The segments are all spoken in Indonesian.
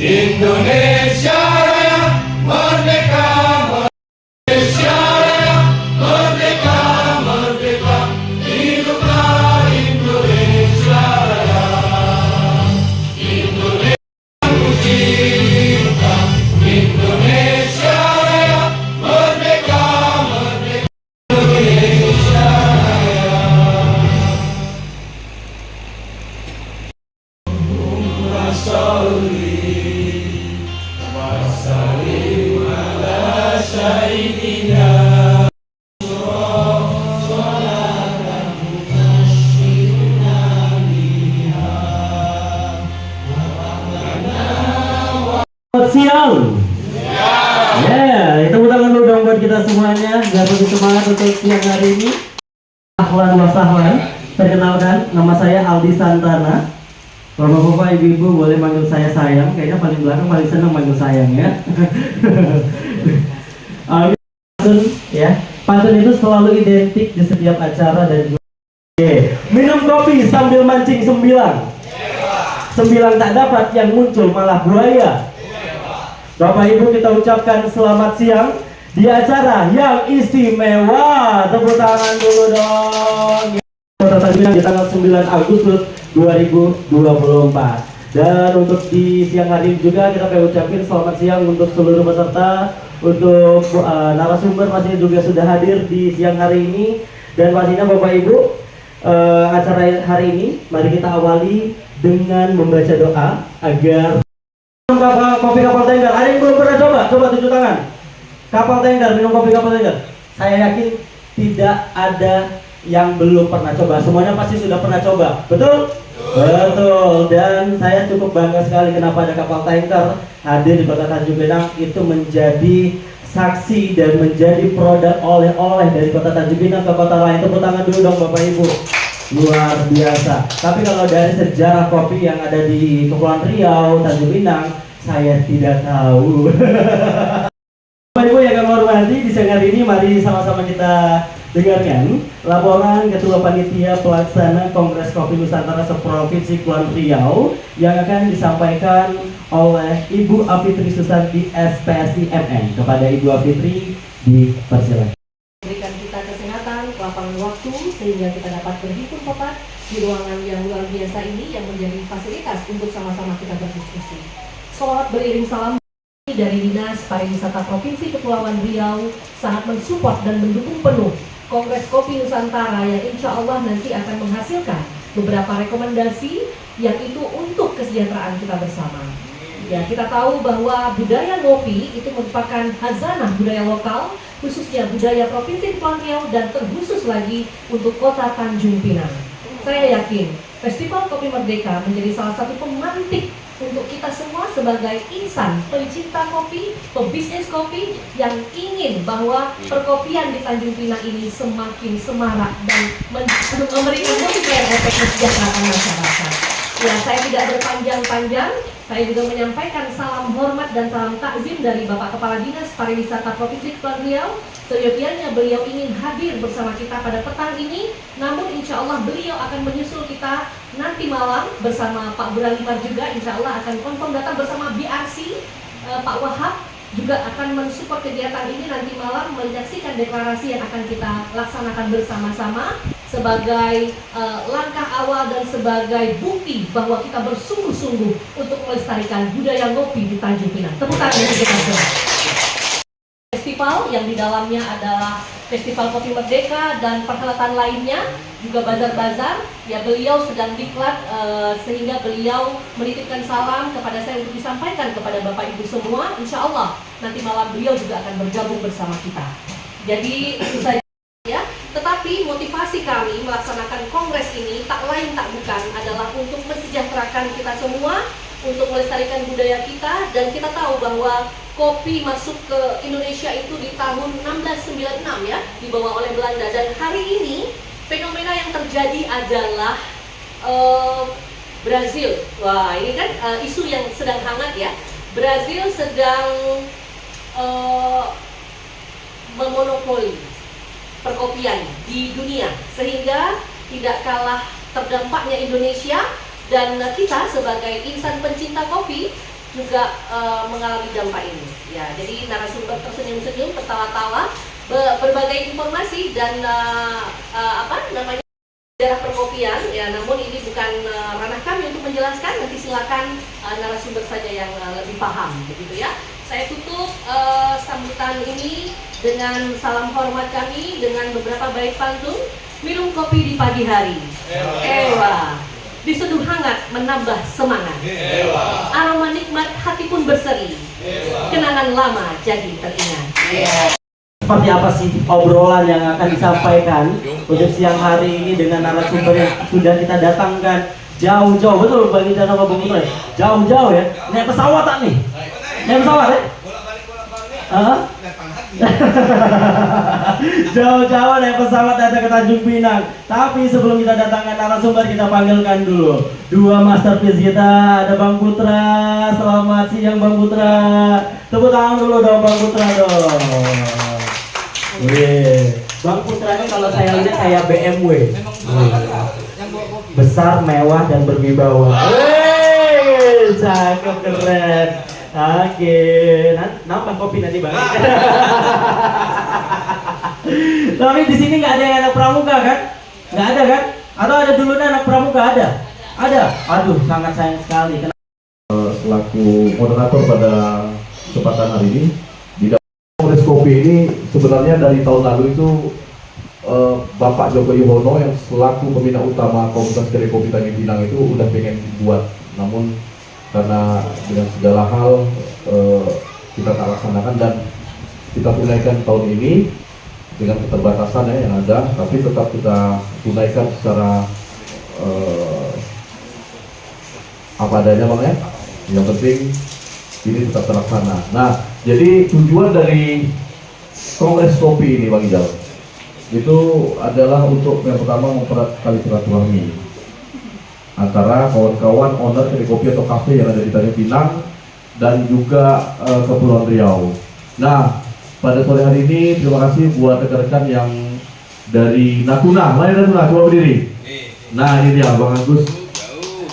Indonesia Raya merdeka, Indonesia Raya merdeka, merdeka, hiduplah Indonesia Raya. Indonesia ku cinta, Indonesia Raya merdeka, merdeka, Indonesia Raya. Masali Selamat siang. Ya, tepuk tangan dulu dong buat kita semuanya. Biar lebih semangat untuk siang hari ini. Ahlan wa sahlan. Perkenalkan, nama saya Aldi Santana. Bapak-bapak, ibu-ibu boleh manggil saya sayang. Kayaknya paling belakang paling senang manggil sayang ya. Pantun ya. Pantun itu selalu identik di setiap acara dan juga. Minum kopi sambil mancing sembilang. Sembilang tak dapat yang muncul malah buaya. Bapak Ibu, kita ucapkan selamat siang di acara yang istimewa. Tepuk tangan dulu dong. Kota Tanjung di tanggal 9 Agustus 2024. Dan untuk di siang hari ini juga kita pengen ucapin selamat siang untuk seluruh peserta, untuk narasumber pastinya juga sudah hadir di siang hari ini. Dan pastinya Bapak Ibu, acara hari ini mari kita awali dengan membaca doa agar kopi kapal tengger. Ada yang belum pernah coba? Coba tunjuk tangan. Kapal tengger, minum kopi kapal tengger. Saya yakin tidak ada yang belum pernah coba. Semuanya pasti sudah pernah coba. Betul? Betul. Dan saya cukup bangga sekali kenapa ada kapal tanker hadir di Kota Tanjung Pinang. Itu menjadi saksi dan menjadi produk oleh-oleh dari Kota Tanjung Pinang ke kota lain. Tepuk tangan dulu dong Bapak Ibu. Luar biasa. Tapi kalau dari sejarah kopi yang ada di Kepulauan Riau, Tanjung Pinang, saya tidak tahu. Bapak Ibu yang kami hormati, di siang hari ini mari sama-sama kita dengarkan laporan Ketua Panitia Pelaksana Kongres Kopi Nusantara Seprovinsi Kepulauan Riau yang akan disampaikan oleh Ibu Afitri Susanti SPSI MN. Kepada Ibu Afitri dipersilakan. Berikan kita kesehatan, lapangan waktu sehingga kita dapat berhimpun tepat di ruangan yang luar biasa ini yang menjadi fasilitas untuk sama-sama kita berdiskusi. Sholawat beriring salam dari Dinas Pariwisata Provinsi Kepulauan Riau sangat mensupport dan mendukung penuh Kongres Kopi Nusantara yang insya Allah nanti akan menghasilkan beberapa rekomendasi yang itu untuk kesejahteraan kita bersama. Ya, kita tahu bahwa budaya ngopi itu merupakan khazanah budaya lokal, khususnya budaya Provinsi Kepulauan Riau dan terkhusus lagi untuk Kota Tanjung Pinang. Saya yakin Festival Kopi Merdeka menjadi salah satu pemantik untuk kita semua sebagai insan pencinta kopi, pebisnis kopi yang ingin bahwa perkopian di Tanjung Pinang ini semakin semarak dan memberikan multiplier efek kesejahteraan masyarakat. Ya, saya tidak berpanjang-panjang. Saya juga menyampaikan salam hormat dan salam takzim dari Bapak Kepala Dinas Pariwisata Provinsi Kepulauan Riau. Seyogianya beliau ingin hadir bersama kita pada petang ini, namun insya Allah beliau akan menyusul kita nanti malam bersama Pak Buralimar juga. Insya Allah akan confirm datang bersama BRC, Pak Wahab juga akan mensupport kegiatan ini nanti malam, menyaksikan deklarasi yang akan kita laksanakan bersama-sama sebagai langkah awal dan sebagai bukti bahwa kita bersungguh-sungguh untuk melestarikan budaya ngopi di Tanjung Pinang. Tepuk tangan untuk kita semua. Festival yang di dalamnya adalah Festival Kopi Merdeka dan perhelatan lainnya, juga bazar-bazar. Ya, beliau sedang diklat sehingga beliau menitipkan salam kepada saya untuk disampaikan kepada Bapak Ibu semua. Insya Allah nanti malam beliau juga akan bergabung bersama kita. Jadi itu saja ya. Tetapi motivasi kami melaksanakan kongres ini tak lain tak bukan adalah untuk mensejahterakan kita semua, untuk melestarikan budaya kita. Dan kita tahu bahwa kopi masuk ke Indonesia itu di tahun 1696 ya, dibawa oleh Belanda. Dan hari ini fenomena yang terjadi adalah Brazil. Wah, ini kan isu yang sedang hangat ya. Brazil sedang memonopoli perkopian di dunia, sehingga tidak kalah terdampaknya Indonesia. Dan kita sebagai insan pencinta kopi juga mengalami dampak ini. Ya, jadi narasumber tersenyum-senyum, tertawa-tawa, berbagai informasi dan sejarah perkopian. Ya, namun ini bukan ranah kami untuk menjelaskan. Nanti silakan narasumber saja yang lebih paham, begitu ya. Saya tutup sambutan ini dengan salam hormat kami dengan beberapa bait pantun. Minum kopi di pagi hari. Ewa. Diseduh hangat menambah semangat. Aroma nikmat hati pun berseri. Kenangan lama jadi teringat. Seperti apa sih obrolan yang akan disampaikan untuk siang hari ini dengan narasumber yang sudah kita datangkan jauh-jauh, betul Bang Ijan sama Bung Putri? Jauh-jauh ya, naik pesawat tak nih? Naik pesawat ya? Jauh-jauh naik pesawat datang ke Tanjung Pinang. Tapi sebelum kita datangkan narasumber, kita panggilkan dulu dua masterpiece kita. Ada Bang Putra. Selamat siang Bang Putra. Tepuk tangan dulu dong Bang Putra dong. Wih, Bang Putra ini kalau saya lihat kayak BMW. Besar, mewah dan berwibawa. Wih, cakep, keren. Oke, nambah kopi nanti Bang. Tapi di sini nggak ada yang anak pramuka kan? Nggak ada kan? Atau ada dulunya anak pramuka ada? Ada. Aduh, sangat sayang sekali. Selaku moderator pada kesempatan hari ini, di dalam Kongres Kopi ini sebenarnya dari tahun lalu itu Bapak Joko Yuwono yang selaku pembina utama Komunitas Kedai Kopi Tanjung Pinang itu udah pengen dibuat, namun karena dengan segala hal kita tak laksanakan dan kita tunaikan tahun ini dengan keterbatasan ya yang ada, tapi tetap kita tunaikan secara apa adanya Bang ya. Yang penting ini tetap terlaksana. Nah, jadi tujuan dari Kongres Kopi ini Bang Ijal itu adalah untuk yang pertama mempererat tali silaturahmi antara kawan-kawan owner kedai kopi atau kafe yang ada di Tanjung Pinang dan juga Kepulauan Riau. Nah, pada sore hari ini terima kasih buat rekan-rekan yang dari Natuna. Mana Natuna? Coba berdiri. Nah, ini dia Bang Agus.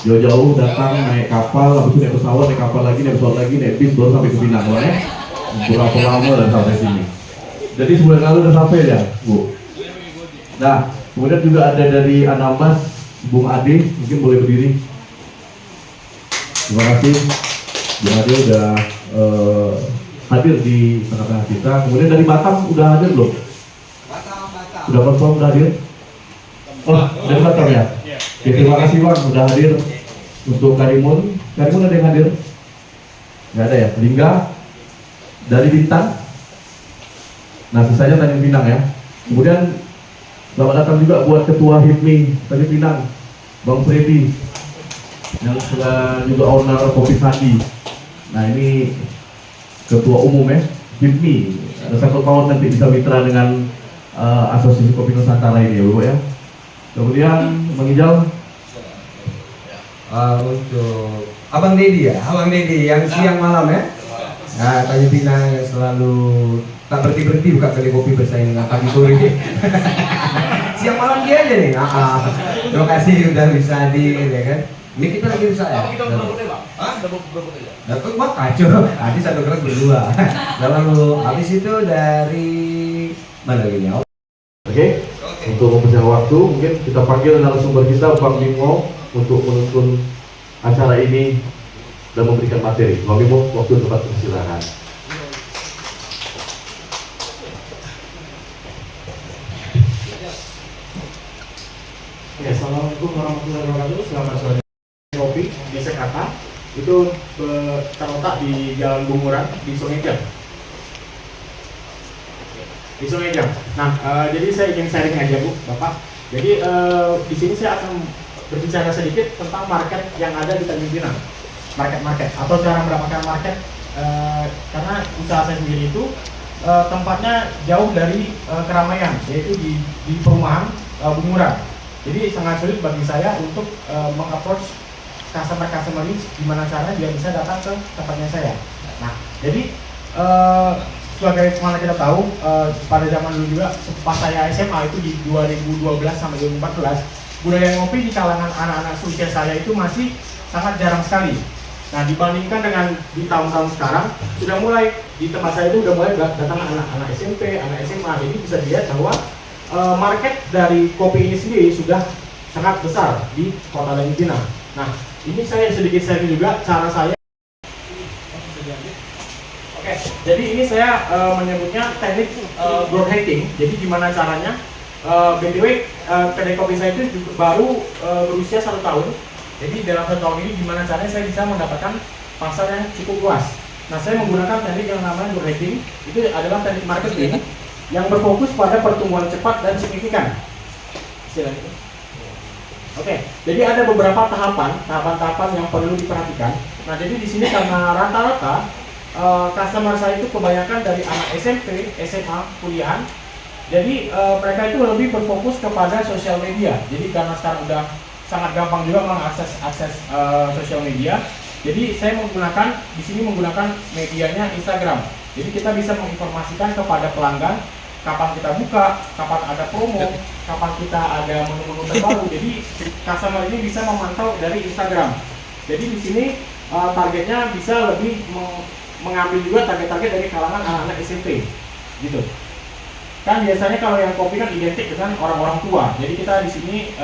Jauh-jauh datang naik kapal, habis itu naik pesawat, naik kapal lagi, naik pesawat lagi, naik bis baru sampai ke Pinang, ya. Berapa lama dan sampai sini. Jadi sebulan lalu udah sampai ya, Bu. Nah, kemudian juga ada dari Anambas, Bung Ade, mungkin boleh berdiri. Terima kasih, Bung Ade udah hadir di tengah-tengah kita. Kemudian dari Batam udah hadir belum? Batam. Udah confirm udah hadir? Oh, dari Batam ya? Oke, terima kasih Bang udah hadir. Untuk Karimun ada yang hadir? Nggak ada ya? Lingga dari Bintan. Nah, sisanya Tanjung Pinang ya. Kemudian selamat datang juga buat Ketua HIPMI Tanjung Pinang, Bang Freddy, yang juga owner Kopi Sandi. Nah, ini Ketua Umum ya, HIPMI. Ada satu tahun nanti bisa mitra dengan Asosiasi Kopi Nusantara ini ya, Bu ya. Kemudian menghijau untuk Abang Dedi ya, Abang Dedi yang siang malam ya. Nah, Tanjung Pinang yang selalu tak berhenti buka kedai kopi bersaing dengan pagi sore. Siang malam dia aja nih. Terima kasih udah bisa hadir ya kan. Ini kita lagi bisa ya. Kita berbunyi Bang. Berbunyi aja. Dapat mah kacau. Nanti satu kelas berdua. Lalu habis itu dari mana lagi nih? Oke. Untuk mempersiapkan waktu, mungkin kita panggil narasumber kita Bang Bimo untuk menuntun acara ini dan memberikan materi. Bang Bimo, waktu tempat persilakan. Ya, assalamualaikum warahmatullahi wabarakatuh. Selamat sore. Kopi di Sekata itu terletak di Jalan Bunguran di Sungai Jam. Di Sungai Jam. Nah, jadi saya ingin sharing aja Bu, Bapak. Jadi di sini saya akan berbicara sedikit tentang market yang ada di Tanjung Pinang. Market atau cara mendapatkan market, karena usaha saya sendiri itu tempatnya jauh dari keramaian, yaitu di perumahan Bunguran. Jadi sangat sulit bagi saya untuk meng-approach customer ini gimana cara dia bisa datang ke tempatnya saya. Nah, jadi sebagai mana kita tahu, pada zaman dulu juga pas saya SMA itu di 2012 sampai 2014, budaya ngopi di kalangan anak-anak seusia saya itu masih sangat jarang sekali. Nah, dibandingkan dengan di tahun-tahun sekarang, sudah mulai di tempat saya itu udah mulai datang anak-anak SMP, anak SMA. Jadi bisa dilihat bahwa market dari kopi ini sendiri sudah sangat besar di Kota Tanjung Pinang. Nah, ini saya sedikit sharing juga cara saya. Oke, jadi ini saya menyebutnya teknik growth hacking. Jadi gimana caranya? BTW, kedai kopi saya itu juga baru berusia 1 tahun. Jadi dalam 1 tahun ini gimana caranya saya bisa mendapatkan pasar yang cukup luas. Nah, saya menggunakan teknik yang namanya growth hacking. Itu adalah teknik marketing yang berfokus pada pertumbuhan cepat dan signifikan. Silakan. Oke, jadi ada beberapa tahapan-tahapan yang perlu diperhatikan. Nah, jadi di sini karena rata-rata customer saya itu kebanyakan dari anak SMP, SMA, kuliahan. Jadi mereka itu lebih berfokus kepada sosial media. Jadi karena sekarang udah sangat gampang juga mengakses sosial media. Jadi saya di sini menggunakan medianya Instagram. Jadi kita bisa menginformasikan kepada pelanggan kapan kita buka, kapan ada promo, kapan kita ada menu-menu terbaru. Jadi customer ini bisa memantau dari Instagram. Jadi di sini targetnya bisa lebih mengambil juga target-target dari kalangan anak-anak SMP, gitu. Kan biasanya kalau yang kopi kan identik dengan orang-orang tua. Jadi kita di sini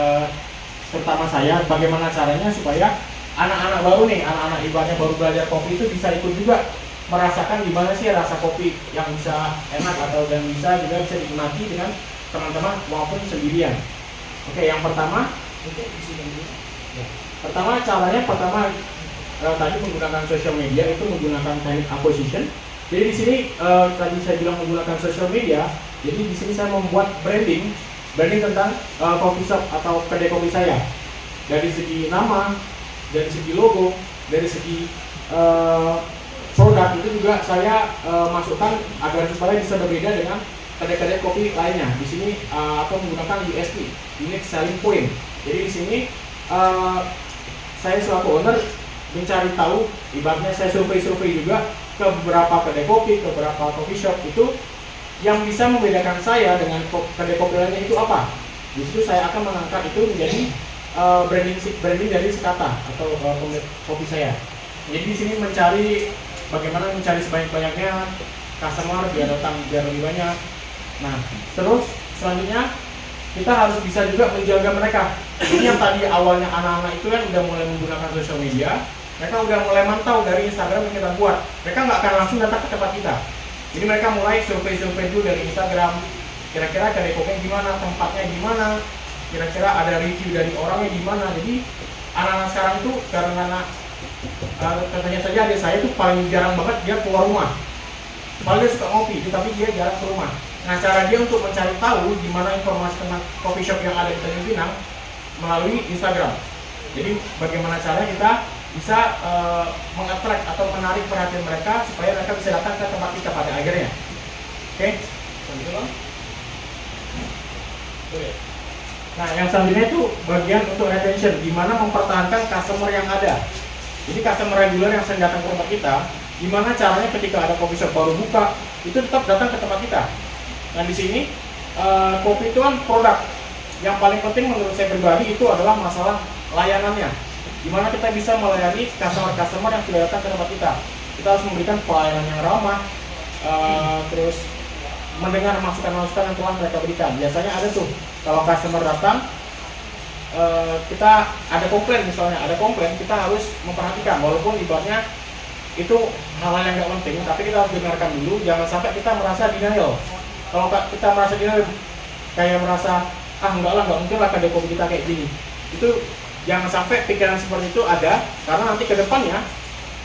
terutama saya, bagaimana caranya supaya anak-anak baru nih, anak-anak ibaratnya baru belajar kopi itu bisa ikut juga merasakan gimana sih rasa kopi yang bisa enak atau dan bisa dinikmati dengan teman-teman maupun sendirian. Oke, yang pertama, caranya tadi menggunakan social media itu menggunakan teknik acquisition. Jadi di sini tadi saya bilang menggunakan social media. Jadi di sini saya membuat branding tentang coffee shop atau kedai kopi saya. Dari segi nama, dari segi logo, dari segi produk itu juga saya masukkan agar supaya bisa berbeda dengan kedai-kedai kopi lainnya. Di sini atau menggunakan USP, unique selling point. Jadi di sini saya selaku owner mencari tahu, ibaratnya saya survei juga ke beberapa kedai kopi, ke beberapa coffee shop itu yang bisa membedakan saya dengan kedai kopi lainnya itu apa. Di situ saya akan mengangkat itu menjadi branding dari Sekata atau kopi saya. Jadi di sini bagaimana mencari sebanyak-banyaknya customer biar lebih banyak. Nah, terus selanjutnya kita harus bisa juga menjaga mereka. Ini yang tadi awalnya anak-anak itu kan udah mulai menggunakan sosial media, mereka udah mulai mantau dari Instagram yang kita buat. Mereka nggak akan langsung datang ke tempat kita. Jadi mereka mulai survei dulu dari Instagram. Kira-kira kedai kopi gimana, tempatnya gimana, kira-kira ada review dari orangnya gimana. Jadi anak-anak sekarang tuh karena contohnya saja adik saya tuh paling jarang banget dia keluar rumah. Paling dia suka ngopi, tetapi dia jarang ke rumah. Nah, cara dia untuk mencari tahu di mana informasi tentang coffee shop yang ada di Tanjung Pinang melalui Instagram. Jadi bagaimana caranya kita bisa mengattract atau menarik perhatian mereka supaya mereka bisa datang ke tempat kita pada akhirnya. Oke? Nah, yang selanjutnya itu bagian untuk retention, di mana mempertahankan customer yang ada. Jadi customer regular yang sering datang ke tempat kita, gimana caranya ketika ada coffee shop baru buka, itu tetap datang ke tempat kita. Nah, di sini kopi itu kan produk. Yang paling penting menurut saya pribadi itu adalah masalah layanannya. Gimana kita bisa melayani customer yang sudah datang ke tempat kita. Kita harus memberikan pelayanan yang ramah, terus mendengar masukan-masukan yang telah mereka berikan. Biasanya ada tuh, kalau customer datang, kita ada komplain misalnya, kita harus memperhatikan. Walaupun ibaratnya itu hal-hal yang nggak penting, tapi kita harus dengarkan dulu. Jangan sampai kita merasa denial. Kalau kita merasa denial, kayak merasa, nggak mungkin lah kedai kopi kita kayak gini. Itu jangan sampai pikiran seperti itu ada, karena nanti ke depannya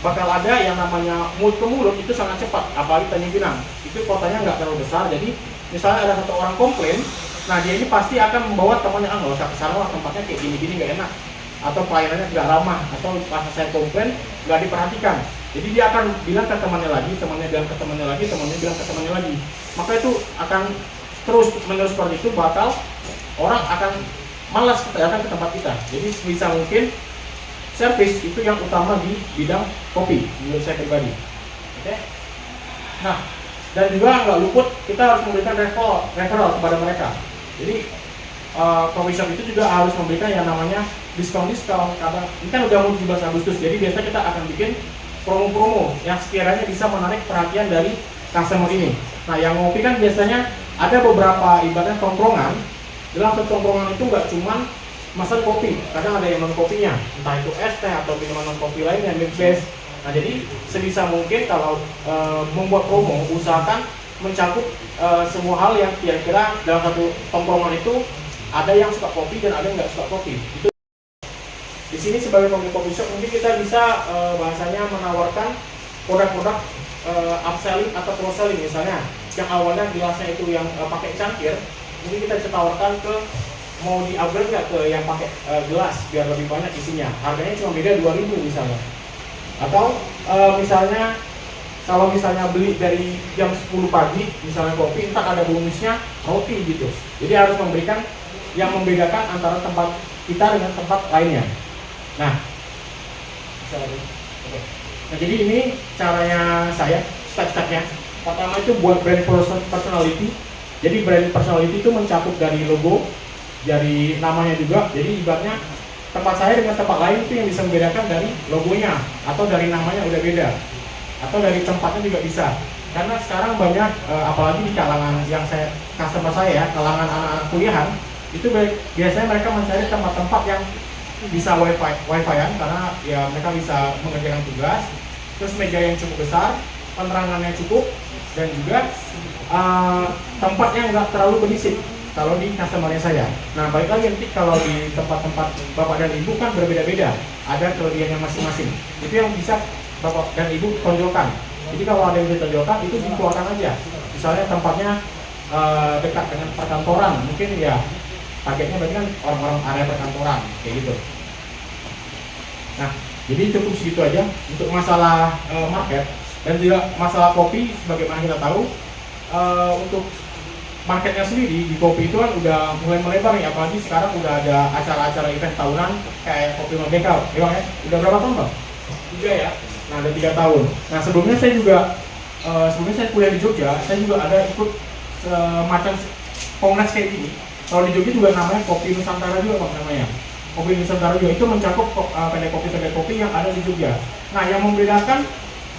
bakal ada yang namanya mulut ke mulut itu sangat cepat, apalagi Tanjung Pinang. Itu kotanya nggak terlalu besar, jadi misalnya ada satu orang komplain, nah dia ini pasti akan membawa temannya, nggak usah kesana lah, tempatnya kayak gini-gini nggak enak, atau pelayanannya tidak ramah, atau pas saya komplain nggak diperhatikan. Jadi dia akan bilang ke temannya lagi, temannya bilang ke temannya lagi, temannya bilang ke temannya lagi. Maka itu akan terus menerus seperti itu, bakal orang akan malas datang ke tempat kita. Jadi sebisa mungkin service itu yang utama di bidang kopi menurut saya pribadi. Oke. Nah, dan juga nggak luput kita harus memberikan referral kepada mereka. Jadi coffee shop itu juga harus memberikan yang namanya diskon-diskon. Kadang ini kan udah mau 17 Agustus, jadi biasa kita akan bikin promo-promo yang sekiranya bisa menarik perhatian dari customer ini. Nah, yang ngopi kan biasanya ada beberapa ibaratnya tongkrongan. Dalam satu tongkrongan itu nggak cuman masak kopi, kadang ada yang non kopinya, entah itu es teh atau minuman non kopi lainnya, mix base. Nah, jadi sebisa mungkin kalau membuat promo, usahakan mencakup semua hal yang kira-kira dalam satu tongkrongan itu ada yang suka kopi dan ada yang nggak suka kopi. Itu di sini sebagai pemilik coffee shop mungkin kita bisa bahasanya menawarkan produk-produk upselling atau cross selling. Misalnya yang awalnya gelasnya itu yang pakai cangkir, mungkin kita bisa tawarkan ke mau di upgrade nggak ke yang pakai gelas biar lebih banyak isinya. Harganya cuma beda 2.000 misalnya. Atau misalnya kalau misalnya beli dari jam 10 pagi misalnya kopi, entar ada bonusnya roti gitu. Jadi harus memberikan yang membedakan antara tempat kita dengan tempat lainnya. Nah, jadi ini caranya saya, step-stepnya. Pertama itu buat brand personality. Jadi brand personality itu mencakup dari logo, dari namanya juga. Jadi ibaratnya tempat saya dengan tempat lain itu yang bisa membedakan dari logonya atau dari namanya udah beda, atau dari tempatnya juga bisa. Karena sekarang banyak apalagi di kalangan yang saya customer saya ya, kalangan anak-anak kuliahan itu biasanya mereka mencari tempat-tempat yang bisa wifi-an karena ya mereka bisa mengerjakan tugas, terus meja yang cukup besar, penerangannya cukup, dan juga tempatnya nggak terlalu berisik kalau di customernya saya. Nah, balik lagi nanti kalau di tempat-tempat bapak dan ibu kan berbeda-beda, ada kelebihannya masing-masing. Itu yang bisa bapak dan ibu tonjolkan. Jadi kalau ada yang ditonjolkan itu dikeluarkan aja. Misalnya tempatnya dekat dengan perkantoran, mungkin ya targetnya berarti kan orang-orang area perkantoran kayak gitu. Nah, jadi cukup segitu aja untuk masalah market. Dan juga masalah kopi, sebagaimana kita tahu, untuk marketnya sendiri di kopi itu kan udah mulai melebar nih, apalagi sekarang udah ada acara-acara event tahunan kayak Kopi Merdeka, ya Bang ya? Udah berapa tahun Bang? 3 ya? Nah, ada 3 tahun. Nah, sebelumnya saya juga, sebelumnya saya kuliah di Jogja, saya juga ada ikut semacam kongres kayak gini. Kalau di Jogja juga namanya Kopi Nusantara juga Bang namanya. Kopi Nusantara juga itu mencakup kedai kopi yang ada di Jogja. Nah, yang membedakan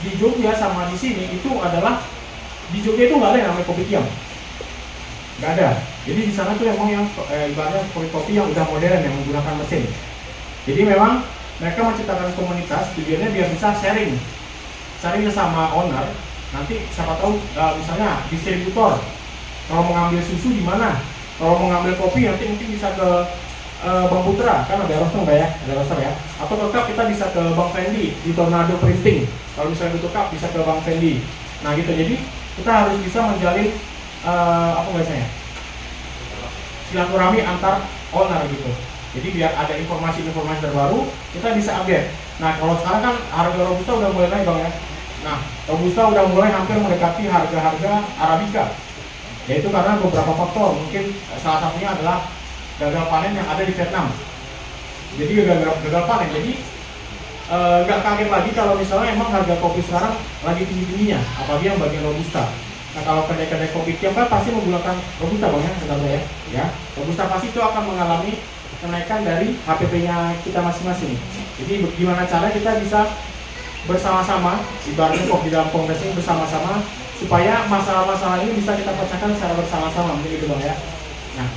di Jogja sama di sini itu adalah di Jogja itu nggak ada yang namanya kopi tiam, nggak ada. Jadi di sana tuh emang yang ibaratnya kopi yang udah modern yang menggunakan mesin. Jadi memang mereka menciptakan komunitas tujuannya biar bisa sharing sama owner. Nanti siapa tahu misalnya distributor kalau mau ngambil susu di mana, kalau mau ngambil kopi nanti mungkin bisa ke Bang Putra, kan ada roster nggak ya? Ada roster ya. Atau tetap kita bisa ke Bang Fendi di Tornado Printing. Kalau misalnya butuh cup bisa ke Bang Fendi. Nah gitu, jadi kita harus bisa menjalin apa biasanya? Silaturahmi antar owner gitu. Jadi biar ada informasi-informasi terbaru kita bisa update. Nah kalau sekarang kan harga Robusta udah mulai naik Bang ya. Nah Robusta udah mulai hampir mendekati harga-harga Arabica. Yaitu karena beberapa faktor. Mungkin salah satunya adalah gagal panen yang ada di Vietnam. Jadi gagal panen. Jadi nggak kaget lagi kalau misalnya emang harga kopi sekarang lagi tinggi-tingginya, apalagi yang bagian Robusta. Nah kalau kedai-kedai kopi tiap kan pasti menggunakan Robusta Bang ya, kata saya ya. Robusta pasti itu akan mengalami kenaikan dari HPP-nya kita masing-masing. Jadi bagaimana cara kita bisa bersama-sama, ibaratnya kok di dalam kongres ini bersama-sama, supaya masalah-masalah ini bisa kita pecahkan secara bersama-sama, begitu Bang ya. Nah,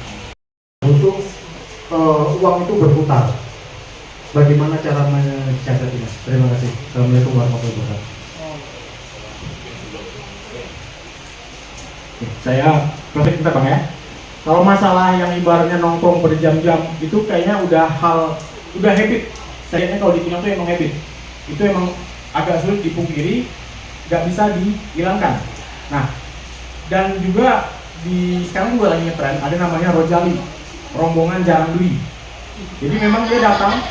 untuk uang itu berputar, bagaimana cara mensiasatinya? Terima kasih. Assalamualaikum warahmatullahi wabarakatuh. Saya closing kita Bang ya. Kalau masalah yang ibaratnya nongkrong berjam-jam itu kayaknya udah habit. Saya lihatnya kalau di Pinang itu emang habit. Itu emang agak sulit dipungkiri, nggak bisa dihilangkan. Nah, dan juga sekarang juga lagi ngetren ada namanya Rojali, rombongan jarang beli. Jadi memang dia datang.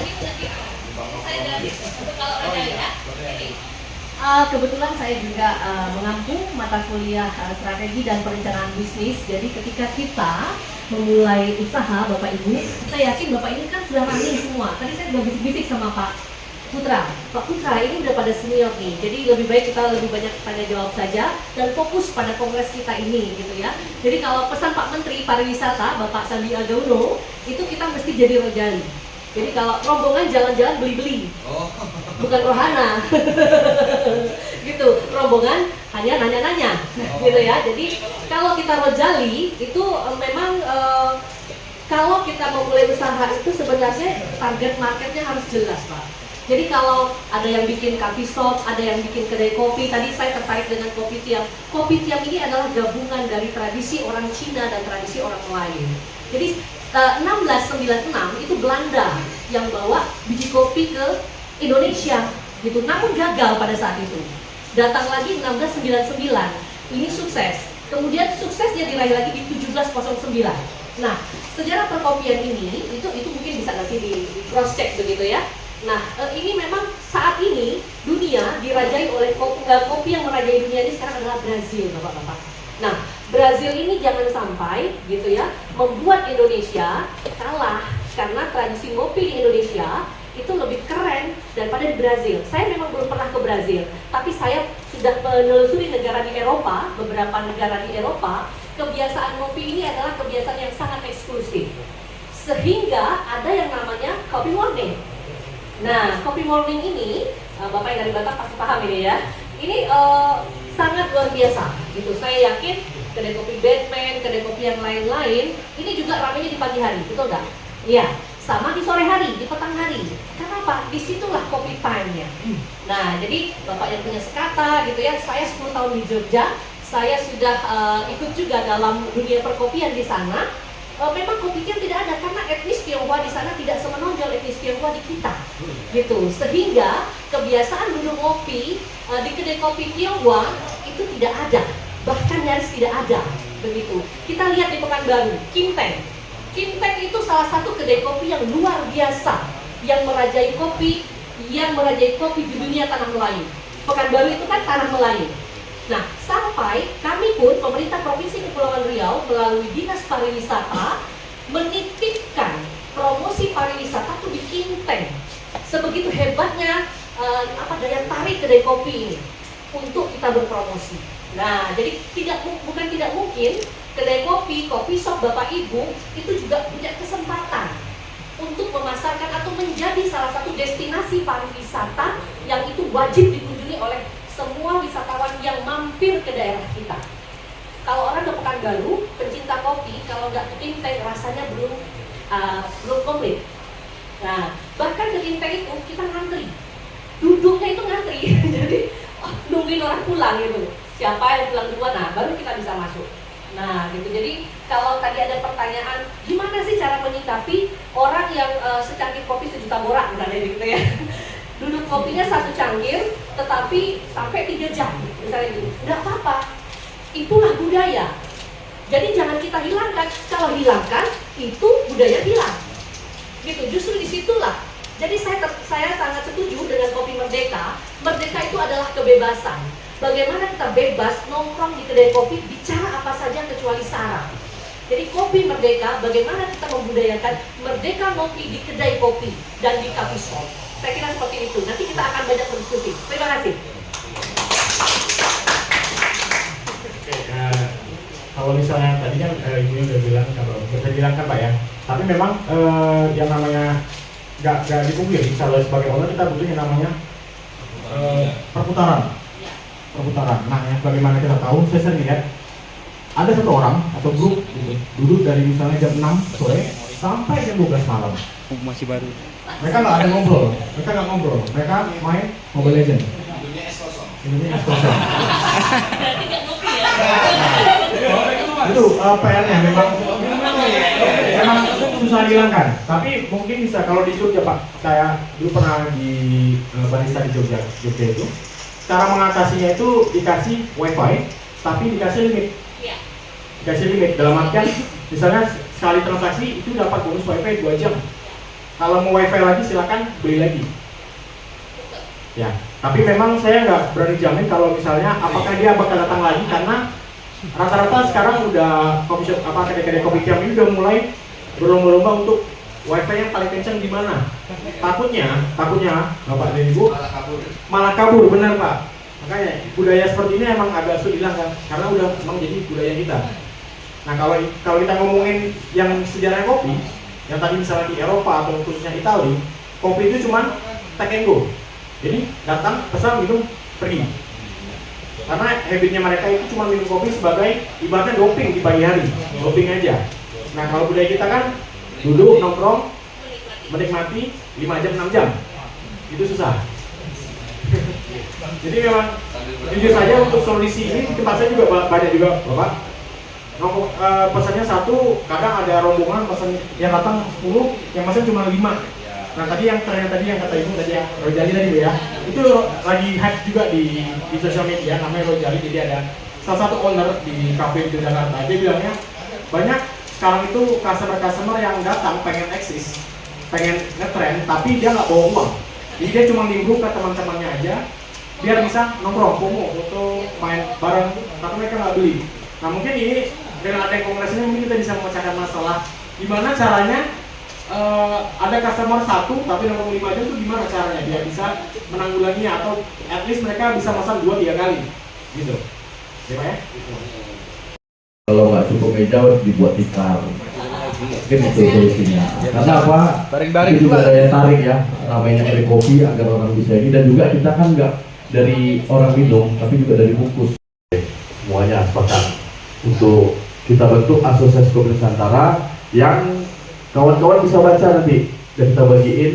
Kebetulan saya juga mengampu mata kuliah strategi dan perencanaan bisnis. Jadi ketika kita memulai usaha Bapak Ibu, saya yakin Bapak ini kan sudah running semua. Tadi saya sudah bisik-bisik sama Pak Putra. Pak Putra ini udah pada senior nih. Jadi lebih baik kita lebih banyak tanya jawab saja dan fokus pada kongres kita ini gitu ya. Jadi kalau pesan Pak Menteri Pariwisata Bapak Sandiaga Uno itu kita mesti jadi Rojali. Jadi kalau rombongan jalan-jalan beli-beli, bukan rohana. Gitu, rombongan hanya nanya-nanya, gitu ya. Jadi kalau kita rojali itu memang kalau kita mau mulai usaha itu sebenarnya target marketnya harus jelas, Pak. Jadi kalau ada yang bikin coffee shop, ada yang bikin kedai kopi, tadi saya tertarik dengan kopi tiam. Kopi tiam ini adalah gabungan dari tradisi orang Cina dan tradisi orang Melayu. Jadi 1696 itu Belanda yang bawa biji kopi ke Indonesia, gitu. Namun gagal pada saat itu. Datang lagi 1699, ini sukses. Kemudian suksesnya diraih lagi di 1709. Nah, sejarah perkopian ini itu mungkin bisa nanti di cross check begitu ya. Nah, ini memang saat ini dunia dirajai oleh kopi yang merajai dunia ini sekarang adalah Brazil, Bapak-bapak. Nah, Brazil ini jangan sampai gitu ya membuat Indonesia kalah, karena tradisi ngopi di Indonesia itu lebih keren daripada di Brazil. Saya memang belum pernah ke Brazil, tapi saya sudah menelusuri negara di Eropa, beberapa negara di Eropa. Kebiasaan ngopi ini adalah kebiasaan yang sangat eksklusif, sehingga ada yang namanya coffee morning. Nah, coffee morning ini, Bapak yang dari Batam pasti paham ini ya. Ini sangat luar biasa, gitu. Saya yakin kedai kopi Batman, kedai kopi yang lain-lain, ini juga ramainya di pagi hari, betul nggak? Iya, sama di sore hari, di petang hari. Kenapa? Disitulah kopi time-nya. Nah, jadi Bapak yang punya sekata, gitu ya, saya 10 tahun di Jogja, saya sudah ikut juga dalam dunia perkopian di sana. Memang kopi tiam tidak ada karena etnis Tionghoa di sana tidak semenonjol etnis Tionghoa di kita, gitu. Sehingga kebiasaan duduk ngopi di kedai kopi Tionghoa itu tidak ada, bahkan nyaris tidak ada, begitu. Kita lihat di Pekanbaru, Kim Teng. Kim Teng itu salah satu kedai kopi yang luar biasa, yang merajai kopi di dunia tanah Melayu. Pekanbaru itu kan tanah Melayu. Nah, sampai kami pun pemerintah Provinsi Kepulauan Riau melalui Dinas Pariwisata menitipkan promosi pariwisata tuh di Kim Teng. Sebegitu hebatnya daya tarik kedai kopi ini untuk kita berpromosi. Nah, jadi bukan tidak mungkin kedai kopi, kopi shop Bapak Ibu itu juga punya kesempatan untuk memasarkan atau menjadi salah satu destinasi pariwisata yang itu wajib dikunjungi oleh semua wisatawan yang mampir ke daerah kita. Kalau orang ke Pekanbaru, pencinta kopi, kalau nggak ke Kim Teng rasanya belum komplit. Nah, bahkan ke Kim Teng itu kita ngantri, duduknya itu ngantri, jadi nungguin orang pulang gitu. Siapa yang pulang duluan, nah baru kita bisa masuk. Nah, gitu. Jadi kalau tadi ada pertanyaan, gimana sih cara menyikapi orang yang secangkir kopi sejuta borak misalnya gitu ya? Duduk kopinya 1 cangkir, tetapi sampai 3 jam, misalnya gitu. Nggak apa-apa, itulah budaya. Jadi jangan kita hilangkan. Kalau hilangkan, itu budaya hilang. Gitu, justru disitulah. Jadi saya sangat setuju dengan kopi Merdeka. Merdeka itu adalah kebebasan. Bagaimana kita bebas nongkrong di kedai kopi, bicara apa saja kecuali sara. Jadi kopi Merdeka, bagaimana kita membudayakan Merdeka ngopi di kedai kopi dan di coffee shop. Saya kira seperti itu. Nanti kita akan banyak berdiskusi. Terima kasih. Oke, kalau misalnya tadi kan Ibu udah bilang kalau bisa dihilangkan Pak ya. Tapi memang yang namanya nggak dipungkiri kalau sebagai owner kita butuh yang namanya perputaran. Nah, yang bagaimana kita tahu, saya sering lihat ada satu orang atau grup duduk dari misalnya jam 6 sore sampai jam 12 malam. Masih baru. Mereka nggak ada ngobrol, mereka main Mobile Legends. Indonesia es kosong. Berarti nggak ngopi ya? Itu PR-nya memang susah dihilangkan. Tapi mungkin bisa kalau di Jogja Pak, saya dulu pernah di barista di Jogja itu. Cara mengatasinya itu dikasih wifi, tapi dikasih limit. Iya. Dikasih limit dalam artian misalnya sekali transaksi itu dapat bonus wifi 2 jam. Kalau mau wifi lagi silakan beli lagi. Ya, tapi memang saya nggak berani jamin kalau misalnya apakah dia bakal datang lagi karena rata-rata sekarang udah coffee shop kedai-kedai kopi tiam ini udah mulai berlomba-lomba untuk wifi yang paling kencang di mana. Takutnya Bapak dan Ibu malah kabur, benar Pak. Makanya budaya seperti ini emang agak sulit hilangkan karena udah memang jadi budaya kita. Nah kalau kita ngomongin yang sejarah kopi, Yang tadi misalnya di Eropa atau khususnya Italia, kopi itu cuma take and go. Jadi datang, pesan, minum, pergi. Karena habitnya mereka itu cuma minum kopi sebagai ibaratnya doping di pagi hari, doping aja. Nah kalau budaya kita kan duduk, nongkrong, menikmati 5 jam, 6 jam. Itu susah. Jadi memang jujur saja untuk solusi ini di tempat saya juga banyak juga Bapak. Pesannya 1, kadang ada rombongan pesan yang datang 10, yang pesan cuma 5. Nah tadi yang kata ibu tadi yang Rojali tadi Bu ya, itu lagi hype juga di sosial media, namanya Rojali. Jadi ada salah satu owner di cafe di Jakarta, dia bilangnya banyak sekarang itu customer yang datang pengen eksis, pengen ngetrend, tapi dia nggak bawa uang. Jadi dia cuma nimbrung ke teman-temannya aja, biar bisa nongkrong, fomo, foto, main bareng, tapi mereka nggak beli. Nah mungkin ini dengan adanya kongres ini mungkin kita bisa memecahkan masalah gimana caranya ada customer 1 tapi nongkrong 5 jam itu gimana caranya biar bisa menanggulanginya, atau at least mereka bisa pesan 2-3 kali gitu ya Pak ya? Kalau nggak cukup meja dibuat tikar, mungkin itu solusinya. Karena apa? Itu juga daya tarik ya, namanya dari kopi agar orang bisa ini, dan juga kita kan nggak dari orang minum tapi juga dari bungkus. Semuanya sepakat untuk kita bentuk asosiasi kopi Nusantara yang kawan-kawan bisa baca nanti dan kita bagiin